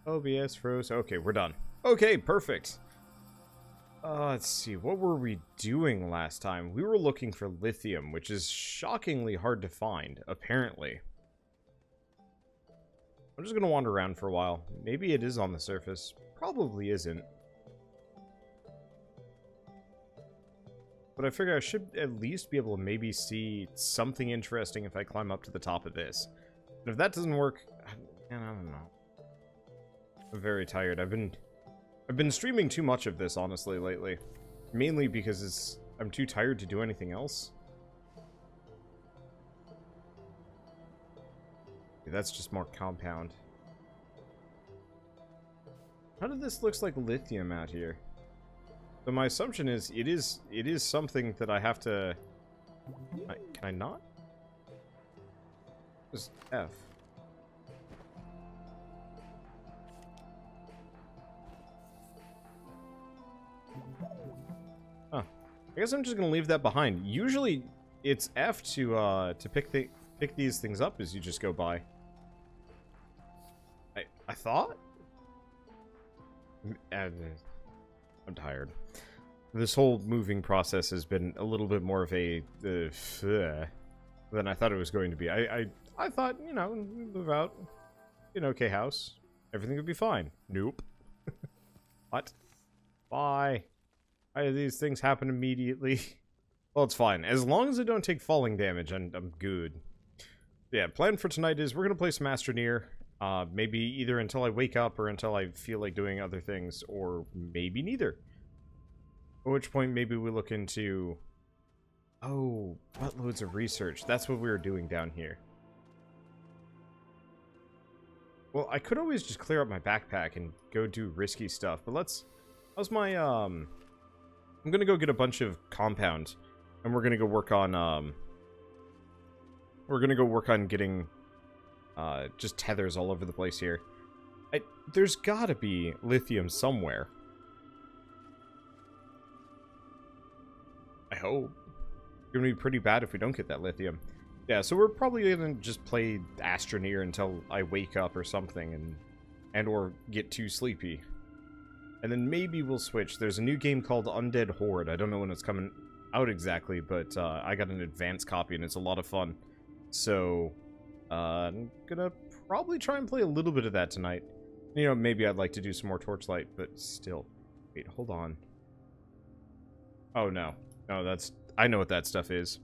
OBS froze. Okay, we're done. Okay, perfect. Let's see. What were we doing last time? We were looking for lithium, which is shockingly hard to find, apparently. I'm just going to wander around for a while. Maybe it is on the surface. Probably isn't. But I figure I should at least be able to maybe see something interesting if I climb up to the top of this. And if that doesn't work, I don't know. I'm very tired. I've been streaming too much of this, honestly, lately. Mainly because I'm too tired to do anything else. Okay, that's just more compound. How did this looks like lithium out here? So my assumption is it is something that I have to... Can I not? Just F. Huh. I guess I'm just gonna leave that behind. Usually it's F to pick these things up as you just go by. I thought? I'm tired. This whole moving process has been a little bit more of a than I thought it was going to be. I thought, you know, move out, an okay house, everything would be fine. Nope. What? Why? Why do these things happen immediately? Well, it's fine. As long as I don't take falling damage, I'm good. Yeah, plan for tonight is we're gonna play some Astroneer. Maybe either until I wake up or until I feel like doing other things, or maybe neither. At which point, maybe we look into... Oh, buttloads of research. That's what we were doing down here. Well, I could always just clear up my backpack and go do risky stuff, but let's... How's my, I'm gonna go get a bunch of compound, and we're gonna go work on, getting, just tethers all over the place here. There's gotta be lithium somewhere. I hope. It's gonna be pretty bad if we don't get that lithium. Yeah, so we're probably gonna just play Astroneer until I wake up or something, and or get too sleepy. And then maybe we'll switch. There's a new game called Undead Horde. I don't know when it's coming out exactly, but I got an advanced copy and it's a lot of fun. So, I'm gonna probably try and play a little bit of that tonight. You know, maybe I'd like to do some more Torchlight, but still. Wait, hold on. Oh, no. No, that's... I know what that stuff is.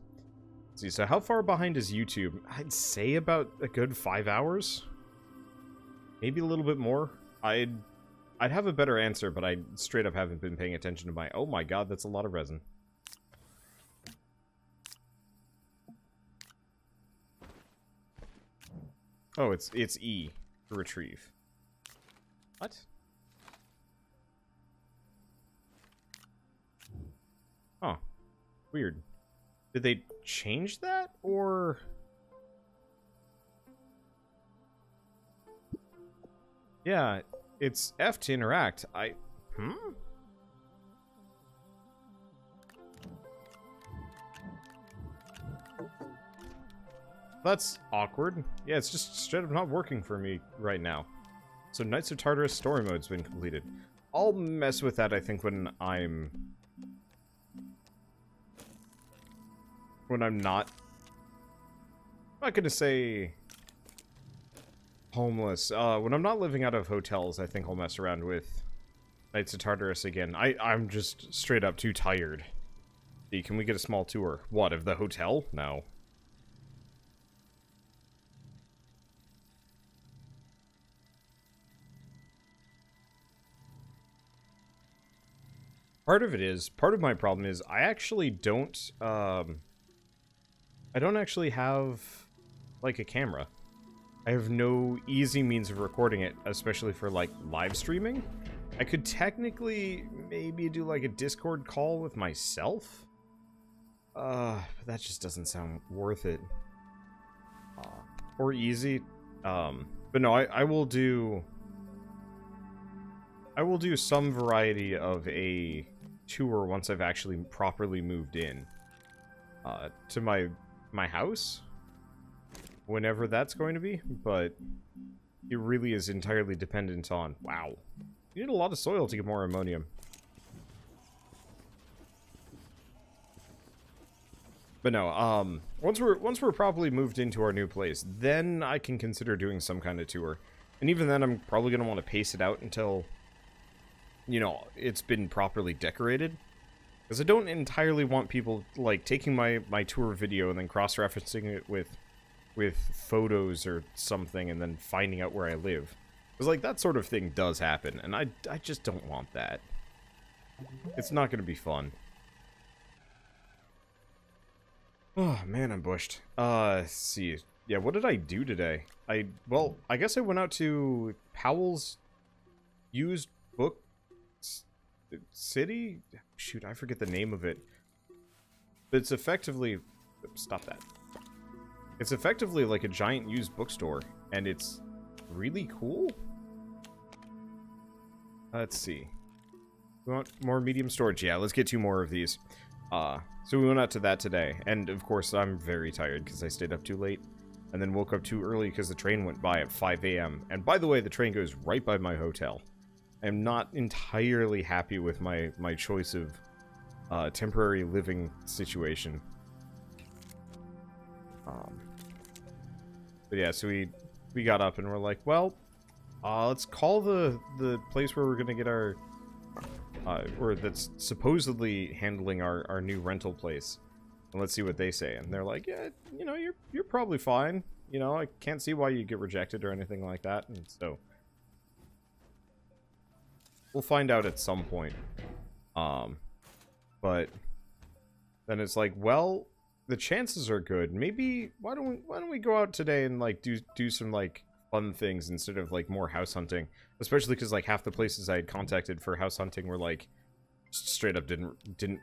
Let's see, so how far behind is YouTube? I'd say about a good 5 hours. Maybe a little bit more. I'd have a better answer, but I straight up haven't been paying attention to my... Oh my god, that's a lot of resin. Oh, it's E to retrieve. What? Huh. Weird. Did they change that, or... Yeah, it's F to interact. That's awkward. Yeah, it's just straight up not working for me right now. So Knights of Tartarus story mode's been completed. I'll mess with that, I think, when I'm not... I'm not gonna say... homeless. When I'm not living out of hotels, I think I'll mess around with Knights of Tartarus again. I'm just straight up too tired. Hey, can we get a small tour? What, of the hotel? No. Part of my problem is, I actually don't, I don't actually have, like, a camera. I have no easy means of recording it, especially for, like, live streaming. I could technically maybe do, like, a Discord call with myself. But that just doesn't sound worth it. Or easy. But no, I will do some variety of a tour once I've actually properly moved in. To my house. Whenever that's going to be, but it really is entirely dependent on... Wow. You need a lot of soil to get more ammonium. But no, once we're properly moved into our new place, then I can consider doing some kind of tour. And even then, I'm probably going to want to pace it out until, you know, it's been properly decorated. Because I don't entirely want people, like, taking my tour video and then cross-referencing it with photos or something and then finding out where I live. Because, like, that sort of thing does happen, and I just don't want that. It's not going to be fun. Oh, man, I'm bushed. Let's see. Yeah, what did I do today? Well, I guess I went out to Powell's used book city? Shoot, I forget the name of it. But it's effectively... Stop that. It's effectively like a giant used bookstore, and it's really cool. Let's see. We want more medium storage. Yeah, let's get 2 more of these. So we went out to that today, and of course I'm very tired because I stayed up too late, and then woke up too early because the train went by at 5 a.m. And by the way, the train goes right by my hotel. I'm not entirely happy with my choice of temporary living situation. But yeah, so we got up and we're like, well, let's call the place where we're gonna get our or that's supposedly handling our new rental place, and let's see what they say. And they're like, yeah, you know, you're probably fine. You know, I can't see why you get rejected or anything like that. And so we'll find out at some point. But then it's like, well, the chances are good. Maybe why don't we go out today and like do some like fun things instead of like more house hunting, especially because like half the places I had contacted for house hunting were like straight up didn't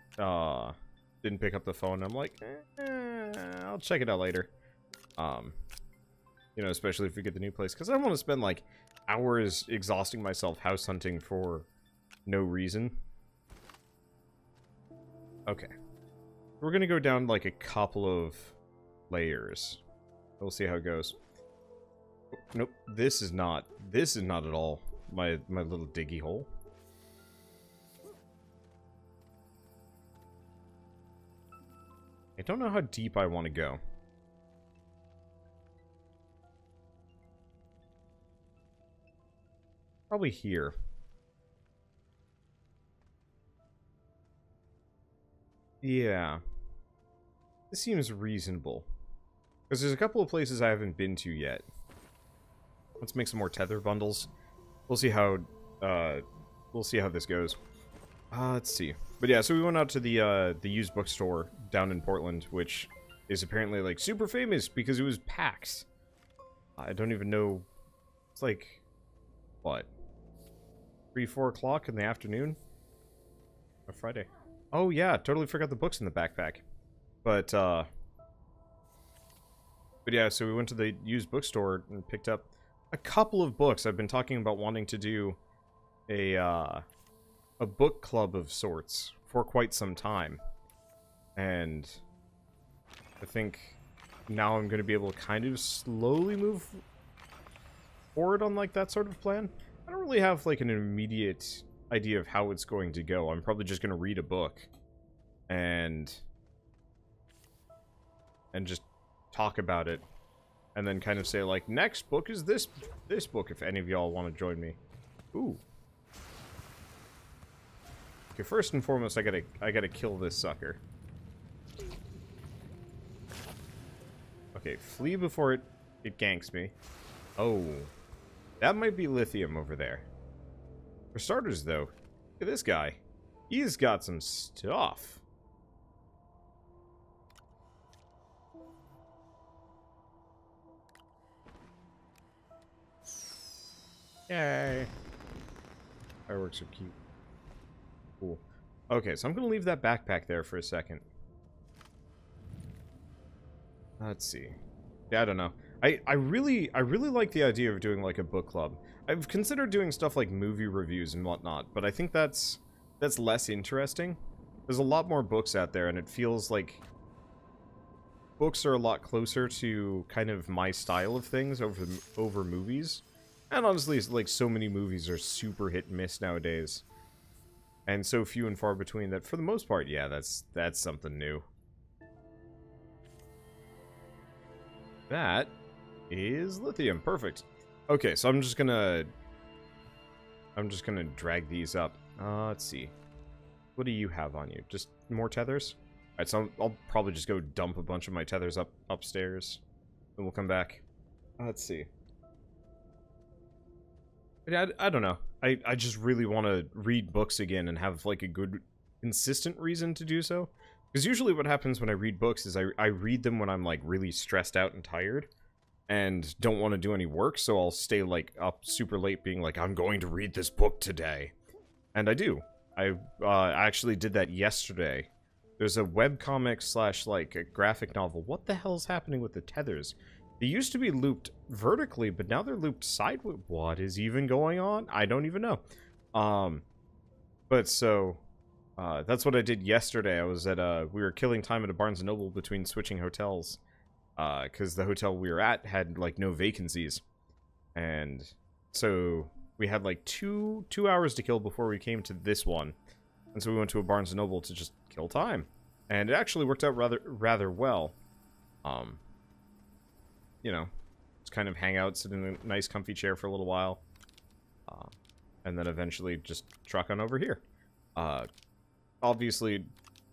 pick up the phone. I'm like, I'll check it out later. You know, especially if we get the new place, because I don't want to spend like hours exhausting myself house hunting for no reason. Okay, we're gonna go down like a couple of layers. We'll see how it goes. Nope, this is not at all my little diggy hole. I don't know how deep I want to go. Probably here. Yeah. This seems reasonable. Because there's a couple of places I haven't been to yet. Let's make some more tether bundles. We'll see how this goes. Let's see. But yeah, so we went out to the used bookstore down in Portland, which is apparently like super famous because it was PAX. I don't even know. It's like what? 3-4 o'clock in the afternoon? On Friday. Oh yeah, totally forgot the books in the backpack. But yeah, so we went to the used bookstore and picked up a couple of books. I've been talking about wanting to do a book club of sorts for quite some time. And I think now I'm going to be able to kind of slowly move forward on like that sort of plan. I don't really have like an immediate idea of how it's going to go. I'm probably just going to read a book and just talk about it, and then kind of say like, next book is this book if any of y'all want to join me. Ooh. Okay, first and foremost, I gotta kill this sucker. Okay, flee before it ganks me. Oh, that might be lithium over there. For starters, though, look at this guy. He's got some stuff. Yay. Fireworks are cute. Cool. Okay, so I'm going to leave that backpack there for a second. Let's see. Yeah, I don't know. I really like the idea of doing like a book club. I've considered doing stuff like movie reviews and whatnot, but I think that's less interesting. There's a lot more books out there, and it feels like books are a lot closer to kind of my style of things over movies. And honestly, it's like so many movies are super hit and miss nowadays. And so few and far between that, for the most part, yeah, that's something new. That is lithium. Perfect. Okay, so I'm just gonna drag these up. Let's see. What do you have on you? Just more tethers? Alright, so I'll probably just go dump a bunch of my tethers upstairs. And we'll come back. Let's see. Yeah, I don't know. I just really want to read books again and have, like, a good, consistent reason to do so. Because usually what happens when I read books is I read them when I'm, like, really stressed out and tired. And don't want to do any work, so I'll stay, like, up super late being like, I'm going to read this book today. And I do. I actually did that yesterday. There's a webcomic slash, like, a graphic novel. What the hell's happening with the tethers? They used to be looped vertically, but now they're looped sideways. What is even going on? I don't even know. But so, that's what I did yesterday. I was at, we were killing time at a Barnes & Noble between switching hotels. Because the hotel we were at had, like, no vacancies. And so we had, like, two hours to kill before we came to this one. And so we went to a Barnes & Noble to just kill time. And it actually worked out rather well. You know, just kind of hang out, sit in a nice comfy chair for a little while. And then eventually just truck on over here. Obviously,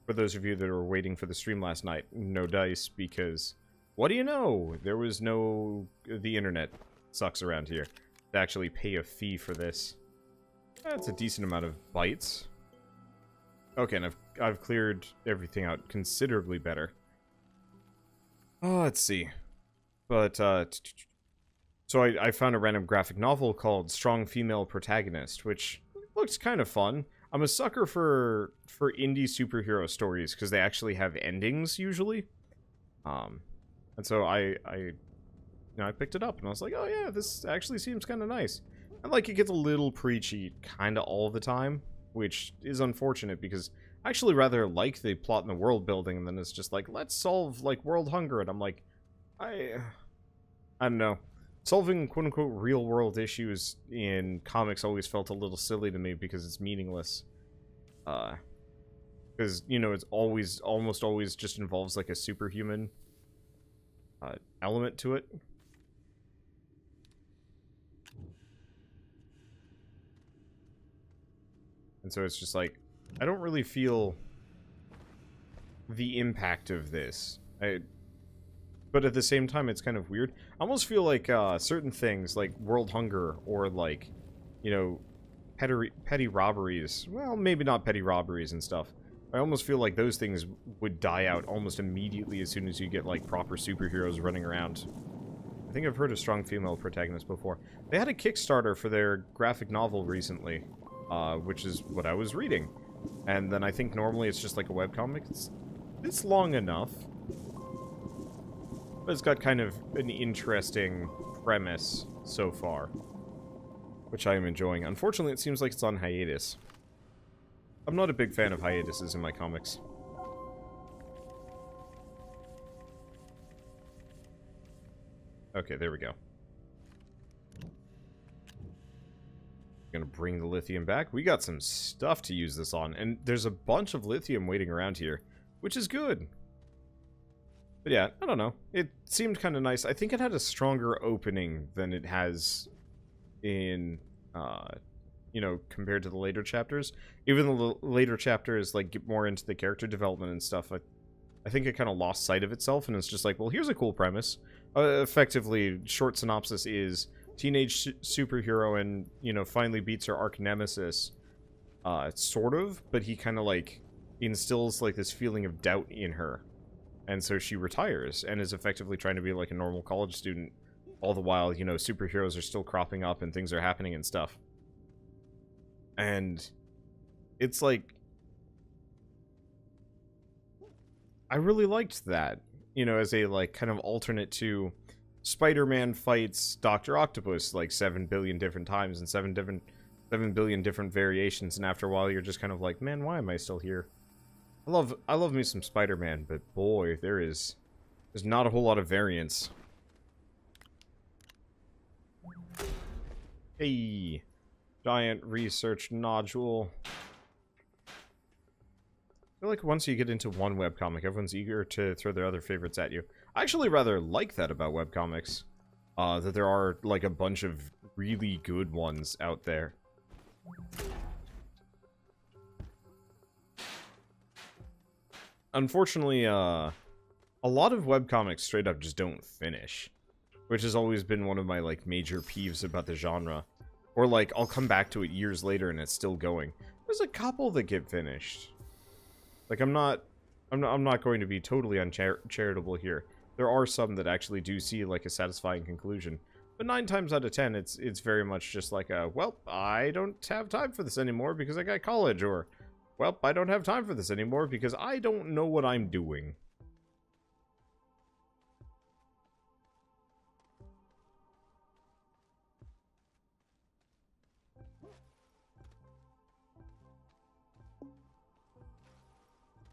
for those of you that were waiting for the stream last night, no dice, because, what do you know? There was no... The internet sucks around here. To actually pay a fee for this. That's a decent amount of bytes. Okay, and I've cleared everything out considerably better. Oh, let's see. But, so I found a random graphic novel called Strong Female Protagonist, which looks kind of fun. I'm a sucker for indie superhero stories, because they actually have endings, usually. And so I picked it up, and I was like, oh yeah, this actually seems kind of nice. And, like, it gets a little preachy kind of all the time, which is unfortunate, because I actually rather like the plot and the world building, and then it's just like, let's solve, like, world hunger, and I'm like, I don't know. Solving quote-unquote real-world issues in comics always felt a little silly to me because it's meaningless. Because, you know, it's almost always just involves, like, a superhuman element to it. And so it's just like, I don't really feel the impact of this. But at the same time, it's kind of weird. I almost feel like certain things, like world hunger, or like, you know, petty robberies. Well, maybe not petty robberies and stuff. I almost feel like those things would die out almost immediately as soon as you get, like, proper superheroes running around. I think I've heard of Strong Female Protagonist before. They had a Kickstarter for their graphic novel recently, which is what I was reading. And then I think normally it's just like a webcomic. It's long enough. But it's got kind of an interesting premise so far, which I am enjoying. Unfortunately, it seems like it's on hiatus. I'm not a big fan of hiatuses in my comics. Okay, there we go. Gonna bring the lithium back. We got some stuff to use this on, and there's a bunch of lithium waiting around here, which is good. But yeah, I don't know. It seemed kind of nice. I think it had a stronger opening than it has in, you know, compared to the later chapters. Even the later chapters, like, get more into the character development and stuff. I think it kind of lost sight of itself, and it's just like, well, here's a cool premise. Effectively, short synopsis is teenage superhero and, you know, finally beats her arch nemesis. Sort of, but he kind of, like, instills, like, this feeling of doubt in her. And so she retires and is effectively trying to be like a normal college student. All the while, you know, superheroes are still cropping up and things are happening and stuff. And it's like, I really liked that, you know, as a, like, kind of alternate to Spider-Man fights Dr. Octopus like 7 billion different times and 7 billion different variations. And after a while, you're just kind of like, man, why am I still here? I love me some Spider-Man, but boy, there's not a whole lot of variance. Hey, giant research nodule. I feel like once you get into one webcomic, everyone's eager to throw their other favorites at you. I actually rather like that about webcomics. That there are, like, a bunch of really good ones out there. Unfortunately, a lot of webcomics straight up just don't finish. Which has always been one of my, like, major peeves about the genre. Or, like, I'll come back to it years later and it's still going. There's a couple that get finished. Like, I'm not going to be totally uncharitable here. There are some that actually do see, like, a satisfying conclusion. But 9 times out of 10, it's very much just like a, well, I don't have time for this anymore because I got college, or, well, I don't have time for this anymore because I don't know what I'm doing.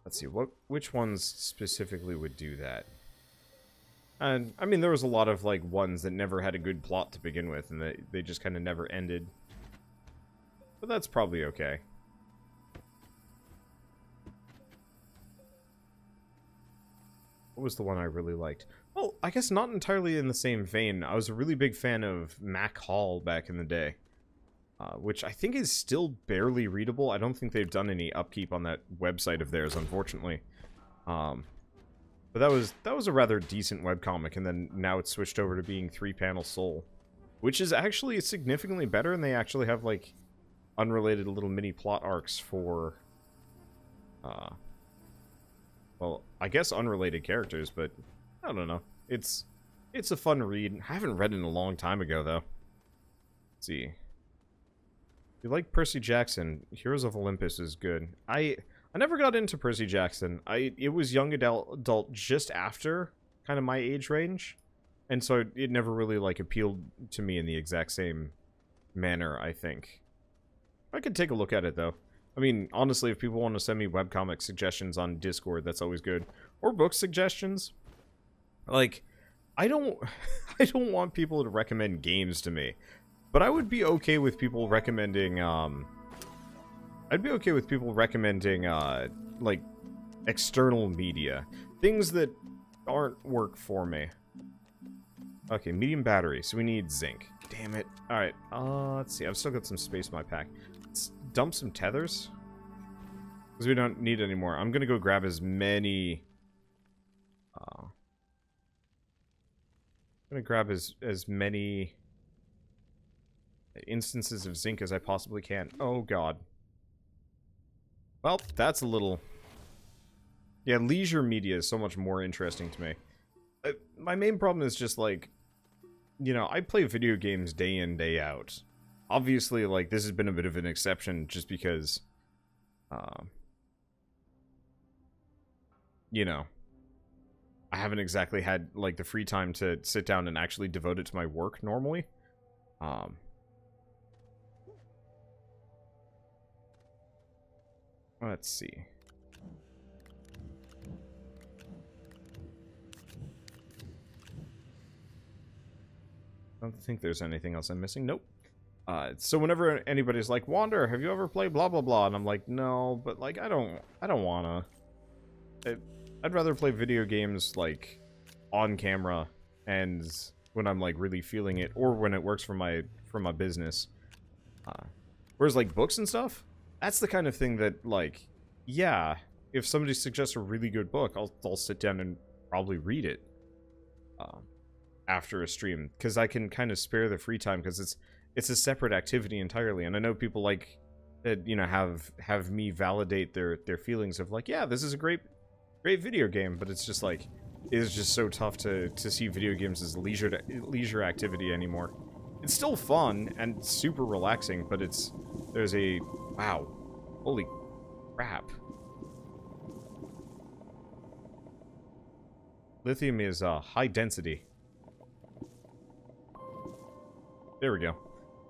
Let's see, which ones specifically would do that? And, I mean, there was a lot of, like, ones that never had a good plot to begin with, and they just kind of never ended. But that's probably okay. What was the one I really liked? Well, I guess not entirely in the same vein. I was a really big fan of Mac Hall back in the day. Which I think is still barely readable. I don't think they've done any upkeep on that website of theirs, unfortunately. But that was a rather decent webcomic, and then now it's switched over to being 3-panel Soul, which is actually significantly better, and they actually have, like, unrelated little mini plot arcs for, well, I guess unrelated characters, but I don't know. It's a fun read. I haven't read it in a long time ago, though. Let's see. If you like Percy Jackson, Heroes of Olympus is good. I never got into Percy Jackson. It was young adult just after kind of my age range, and so it never really, like, appealed to me in the exact same manner, I think. I could take a look at it, though. I mean, honestly, if people want to send me webcomic suggestions on Discord, that's always good. Or book suggestions. Like, I don't want people to recommend games to me. But I would be okay with people recommending, I'd be okay with people recommending, like, external media. Things that aren't work for me. Okay, medium battery, so we need zinc. Damn it. Alright, let's see, I've still got some space in my pack. Let's dump some tethers. Because we don't need any more. I'm gonna go grab as many, I'm gonna grab as many instances of zinc as I possibly can. Oh god. Well, that's a little... Yeah, leisure media is so much more interesting to me. My main problem is just, like, you know, I play video games day in, day out. Obviously, like, this has been a bit of an exception just because, you know, I haven't exactly had, like, the free time to sit down and actually devote it to my work normally. Let's see. I don't think there's anything else I'm missing. Nope. So whenever anybody's like, Wander, have you ever played blah blah blah? And I'm like, no, but like I don't wanna. I'd rather play video games like on camera and when I'm like really feeling it, or when it works for my business. Whereas like books and stuff, that's the kind of thing that, like, yeah, if somebody suggests a really good book, I'll sit down and probably read it after a stream, because I can kind of spare the free time, because it's a separate activity entirely. And I know people like that, you know, have me validate their feelings of like, yeah, this is a great video game, but it's just like, it is just so tough to see video games as leisure activity anymore. It's still fun and super relaxing, but there's a, wow, holy crap. Lithium is high density. There we go.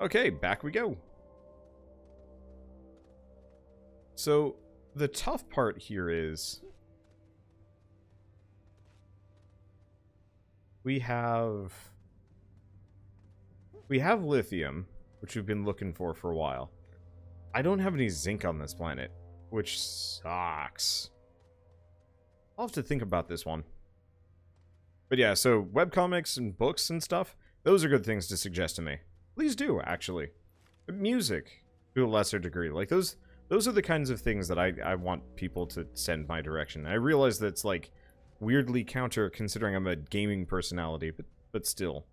Okay, back we go. So, the tough part here is we have lithium, which we've been looking for a while. I don't have any zinc on this planet, which sucks. I'll have to think about this one. But yeah, so webcomics and books and stuff, those are good things to suggest to me. Please do, actually. But music, to a lesser degree. Like, those are the kinds of things that I want people to send my direction. I realize that's, like, weirdly counter considering I'm a gaming personality, but still.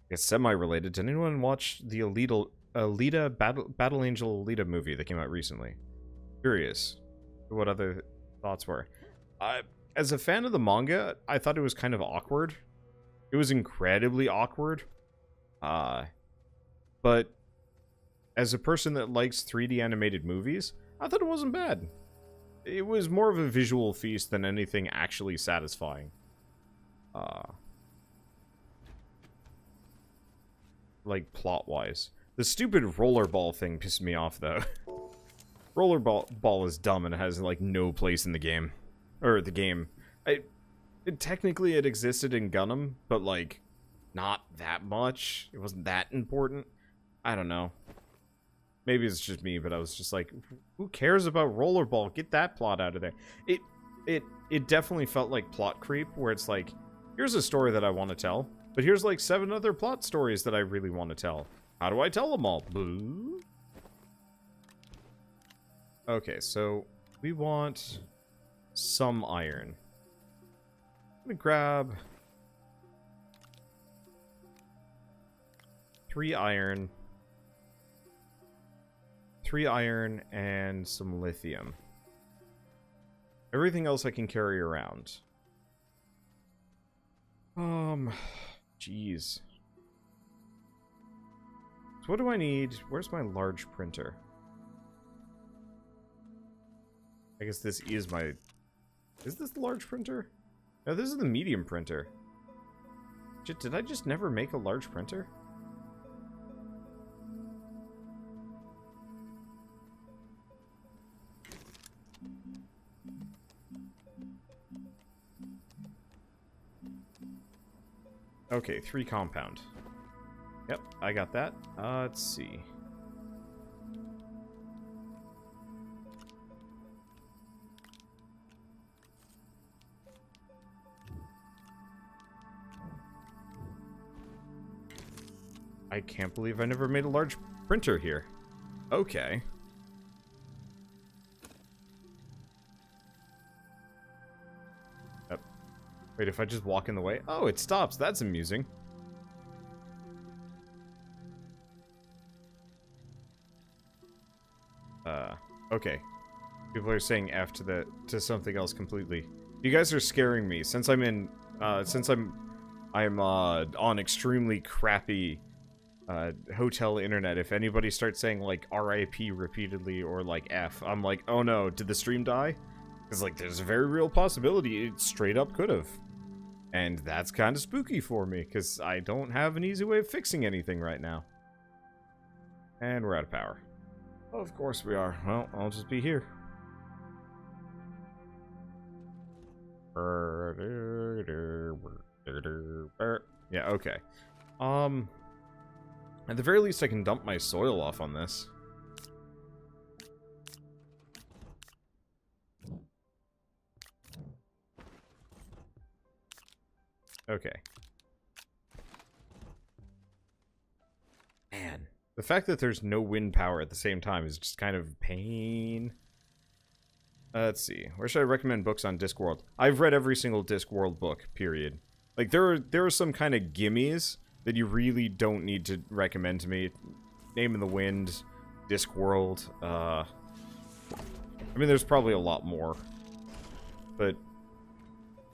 It's semi-related. Did anyone watch the Alita Battle Angel Alita movie that came out recently? Curious what other thoughts were. As a fan of the manga, I thought it was kind of awkward. It was incredibly awkward. But as a person that likes 3D animated movies, I thought it wasn't bad. It was more of a visual feast than anything actually satisfying. Like, plot-wise. The stupid rollerball thing pissed me off, though. Rollerball is dumb and has, like, no place in the game. Or the game. Technically, it existed in Gundam, but, like, not that much. It wasn't that important. I don't know. Maybe it's just me, but I was just like, who cares about rollerball? Get that plot out of there. It definitely felt like plot creep, where it's like, here's a story that I want to tell, but here's like 7 other plot stories that I really want to tell. How do I tell them all? Boo. Okay, so we want some iron. I'm gonna grab 3 iron. 3 iron and some lithium. Everything else I can carry around. Jeez. So what do I need? Where's my large printer? I guess this is my... Is this the large printer? No, this is the medium printer. Did I just never make a large printer? Okay, 3 compound. Yep, I got that. Let's see. I can't believe I never made a large printer here. Okay. Wait, if I just walk in the way? Oh, it stops. That's amusing. Okay. People are saying F to something else completely. You guys are scaring me. Since I'm on extremely crappy hotel internet, if anybody starts saying like RIP repeatedly or like F, I'm like, oh no, did the stream die? Because like there's a very real possibility it straight up could have. And that's kind of spooky for me, because I don't have an easy way of fixing anything right now. And we're out of power. Of course we are. Well, I'll just be here. Yeah, okay. At the very least I can dump my soil off on this. Okay. Man. The fact that there's no wind power at the same time is just kind of pain. Let's see. Where should I recommend books on Discworld? I've read every single Discworld book, period. Like, there are some kind of gimmies that you really don't need to recommend to me. Name of the Wind, Discworld, I mean, there's probably a lot more. But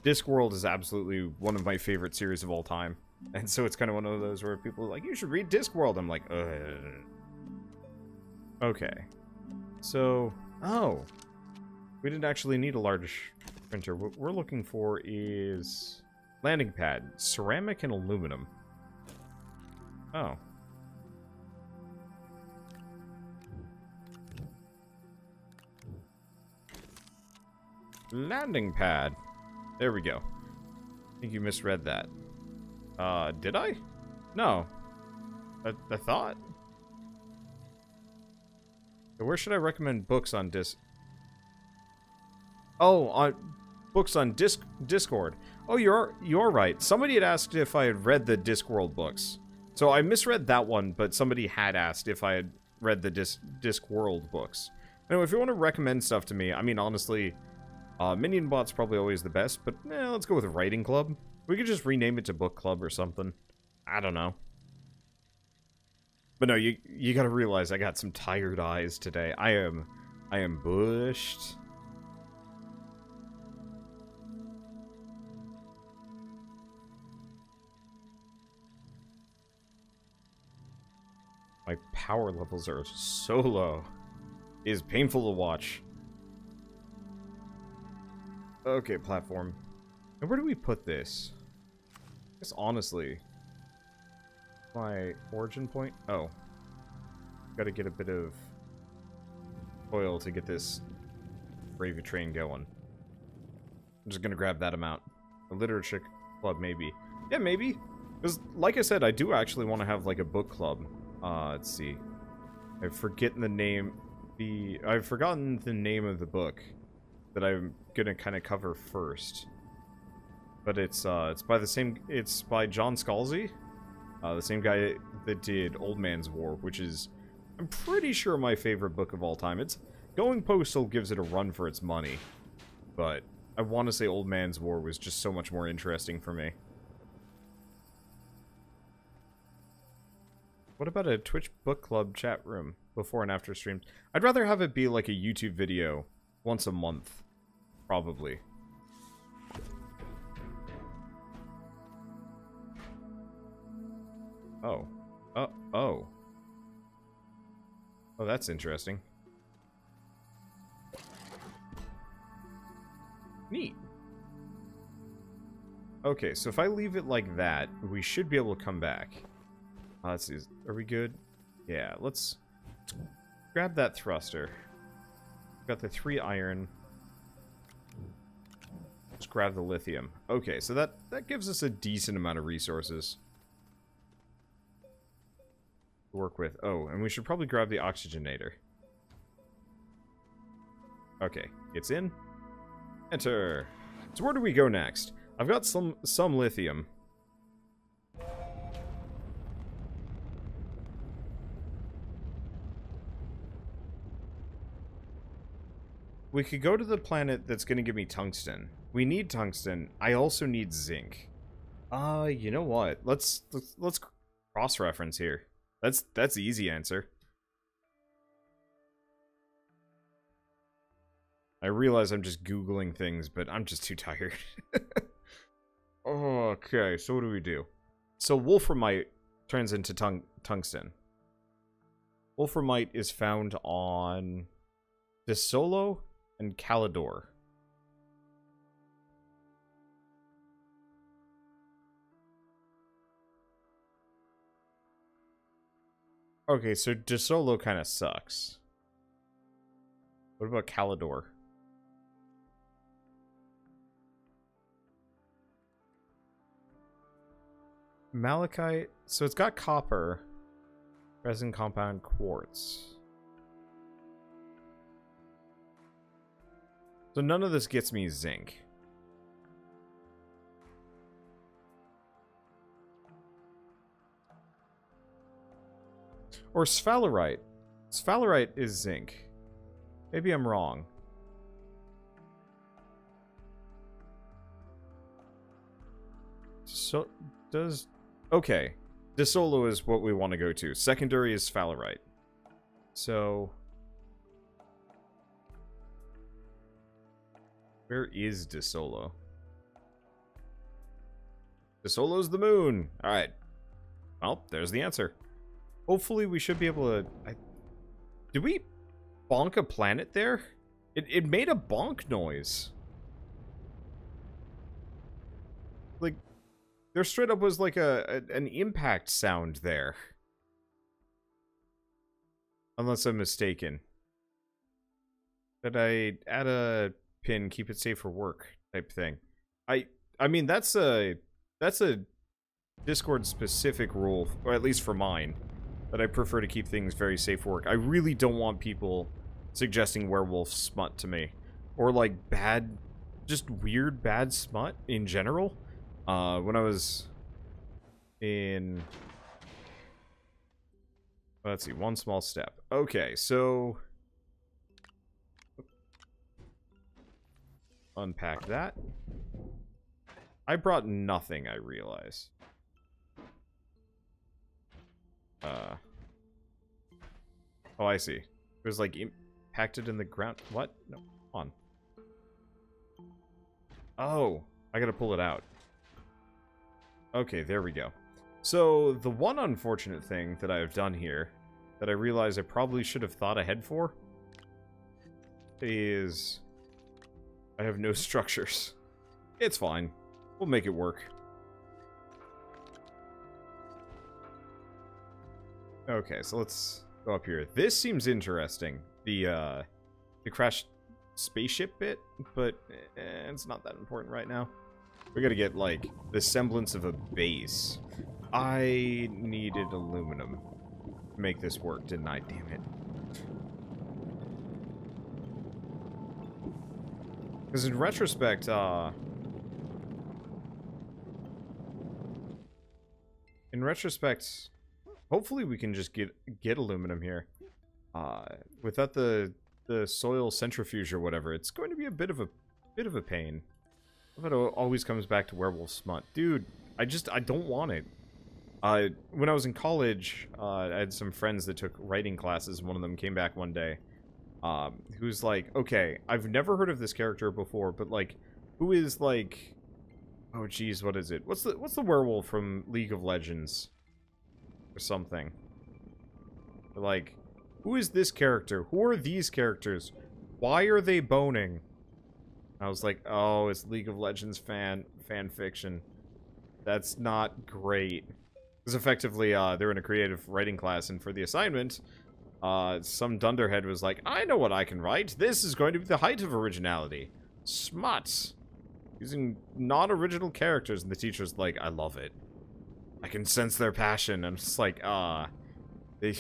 Discworld is absolutely one of my favorite series of all time. And so it's kind of one of those where people are like, you should read Discworld. I'm like, okay. So, oh. We didn't actually need a large printer. What we're looking for is landing pad, ceramic and aluminum. Oh. Landing pad. There we go. I think you misread that. Did I? No. I thought. So where should I recommend books on Oh, on books on Discord. Oh, you're right. Somebody had asked if I had read the Discworld books. So I misread that one, but somebody had asked if I had read the Discworld books. Anyway, if you want to recommend stuff to me, I mean, honestly, MinionBot's probably always the best, but let's go with Writing Club. We could just rename it to Book Club or something. I don't know. But no, you gotta realize I got some tired eyes today. I am bushed. My power levels are so low. It is painful to watch. Okay, platform. And where do we put this? I guess honestly, my origin point? Oh. Gotta get a bit of oil to get this gravy train going. I'm just gonna grab that amount. A literature club, maybe. Yeah, maybe. Because, like I said, I do actually want to have, like, a book club. Let's see. I've forgotten the name of the book that I'm gonna kind of cover first. But it's by John Scalzi. The same guy that did Old Man's War, which is, I'm pretty sure, my favorite book of all time. It's Going Postal gives it a run for its money, but I want to say Old Man's War was just so much more interesting for me. What about a Twitch book club chat room before and after streams? I'd rather have it be like a YouTube video once a month, probably. Oh. Oh, that's interesting. Neat. Okay, so if I leave it like that, we should be able to come back. Let's see, are we good? Yeah, let's grab that thruster. Got the 3 iron. Let's grab the lithium. Okay, so that gives us a decent amount of resources to work with. Oh, and we should probably grab the oxygenator. Okay, it's in. Enter. So where do we go next? I've got some lithium. We could go to the planet that's going to give me tungsten. We need tungsten. I also need zinc. You know what? Let's cross-reference here. That's the easy answer. I realize I'm just Googling things, but I'm just too tired. Okay, so what do we do? So wolframite turns into tungsten. Wolframite is found on DeSolo and Calidor. Okay, so DeSolo kind of sucks. What about Calidor? Malachite, so it's got copper, resin compound, quartz. So none of this gets me zinc. Or sphalerite. Sphalerite is zinc. Maybe I'm wrong. So, does... Okay. DeSolo is what we want to go to. Secondary is sphalerite. So... Where is DeSolo? DeSolo's the moon! Alright. Well, there's the answer. Hopefully we should be able to... Did we bonk a planet there? It made a bonk noise. Like, there straight up was like an impact sound there. Unless I'm mistaken. Did I add a pin, keep it safe for work type thing? I mean, that's a Discord specific rule, or at least for mine. that I prefer to keep things very safe for work. I really don't want people suggesting werewolf smut to me. Or, like, bad, just weird bad smut in general. When I was in... Let's see, one small step. Okay, so... Unpack that. I brought nothing, I realize. Oh, I see. It was, like, impacted in the ground. What? No, on. Oh, I gotta pull it out. Okay, there we go. So, the one unfortunate thing that I have done here, that I realize I probably should have thought ahead for, is... I have no structures. It's fine. We'll make it work. Okay, so let's go up here. This seems interesting. The crashed spaceship bit, but it's not that important right now. We gotta get, like, the semblance of a base. I needed aluminum to make this work, didn't I? Damn it. Because in retrospect, hopefully we can just get aluminum here. Without the soil centrifuge or whatever, it's going to be a bit of a pain. But it always comes back to werewolf smut. Dude, I don't want it. When I was in college, I had some friends that took writing classes. One of them came back one day. Who's like, okay, I've never heard of this character before, but like, who is like, oh geez, what is it? What's the werewolf from League of Legends? Or something. Like, who is this character? Who are these characters? Why are they boning? I was like, oh, it's League of Legends fan fiction. That's not great. Because effectively, they're in a creative writing class, and for the assignment, some dunderhead was like, I know what I can write. This is going to be the height of originality. Smut. Using non-original characters, and the teacher's like, I love it. I can sense their passion. I'm just like, they...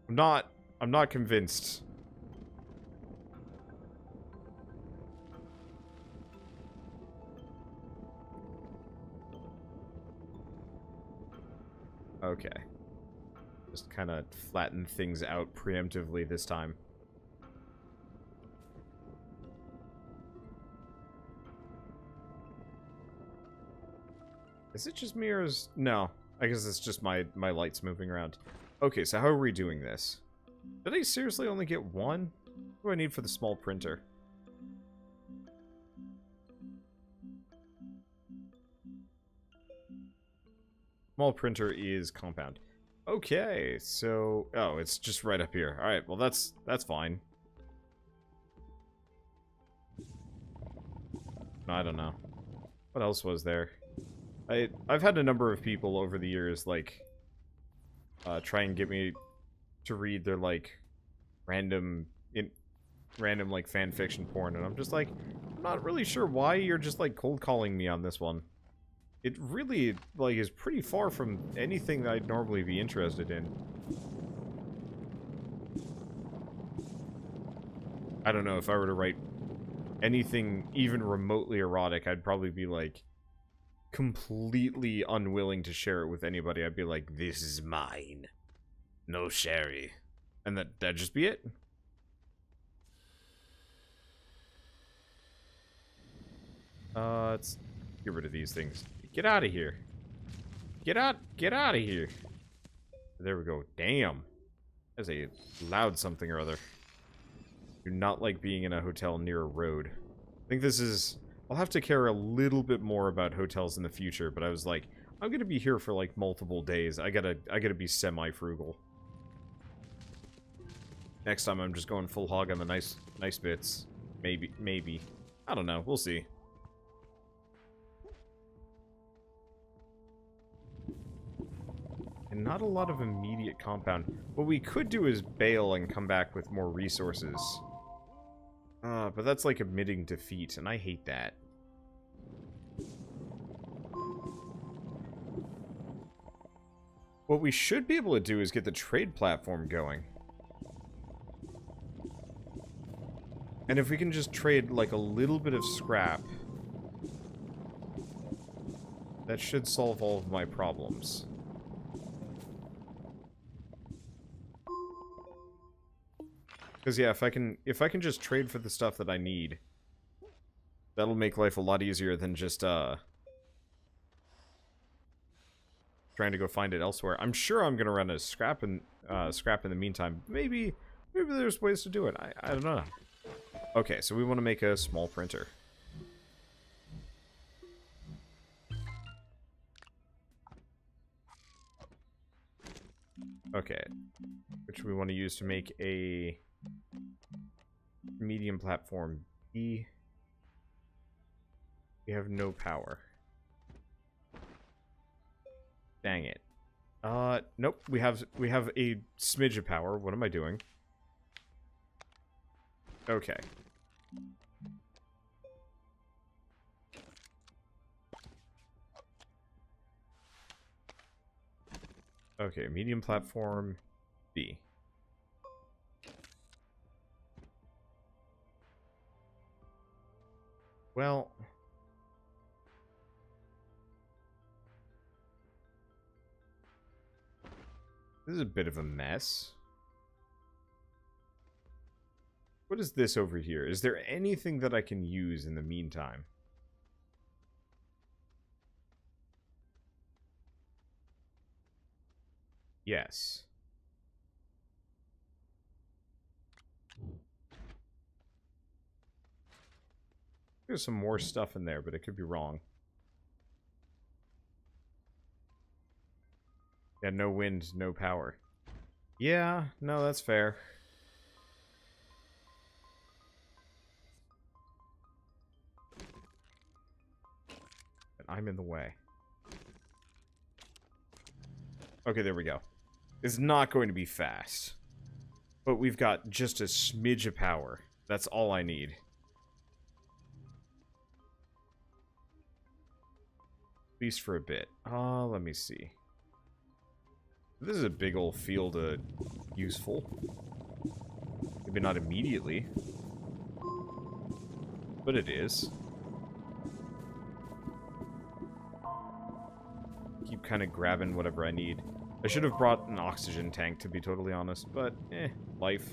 I'm not convinced. Okay. Just kind of flatten things out preemptively this time. Is it just me or is... No. I guess it's just my lights moving around. Okay, so how are we doing this? Did I seriously only get one? What do I need for the small printer? Small printer is compound. Okay, so... Oh, it's just right up here. Alright, well that's fine. I don't know. What else was there? I've had a number of people over the years, like, try and get me to read their, like, random, like, fan fiction porn, and I'm just like, I'm not really sure why you're just, like, cold calling me on this one. It really, like, is pretty far from anything that I'd normally be interested in. I don't know, if I were to write anything even remotely erotic, I'd probably be, like, completely unwilling to share it with anybody. I'd be like, this is mine. No sherry. And that'd just be it. Let's get rid of these things. Get out of here. Get out of here. There we go. Damn. That's a loud something or other. Do not like being in a hotel near a road. I think this is... I'll have to care a little bit more about hotels in the future, but I was like, I'm gonna be here for like multiple days. I gotta be semi-frugal. Next time I'm just going full hog on the nice bits. Maybe. I don't know. We'll see. And not a lot of immediate compound. What we could do is bail and come back with more resources. But that's like admitting defeat, and I hate that. What we should be able to do is get the trade platform going. And if we can just trade, like, a little bit of scrap, that should solve all of my problems. Because, yeah, if I can just trade for the stuff that I need, that'll make life a lot easier than just, trying to go find it elsewhere. I'm sure I'm gonna run a scrap in the meantime. Maybe there's ways to do it. I don't know. Okay, so we want to make a small printer. Okay, which we want to use to make a medium platform B. We have no power. Dang it. Nope. We have a smidge of power. What am I doing? Okay. Okay, medium platform B. Well, this is a bit of a mess. What is this over here? Is there anything that I can use in the meantime? Yes. There's some more stuff in there, but it could be wrong. Yeah, no wind, no power. Yeah, no, that's fair. But I'm in the way. Okay, there we go. It's not going to be fast. But we've got just a smidge of power. That's all I need. At least for a bit. Let me see. This is a big old field of useful. Maybe not immediately. But it is. Keep kind of grabbing whatever I need. I should have brought an oxygen tank, to be totally honest, but, life.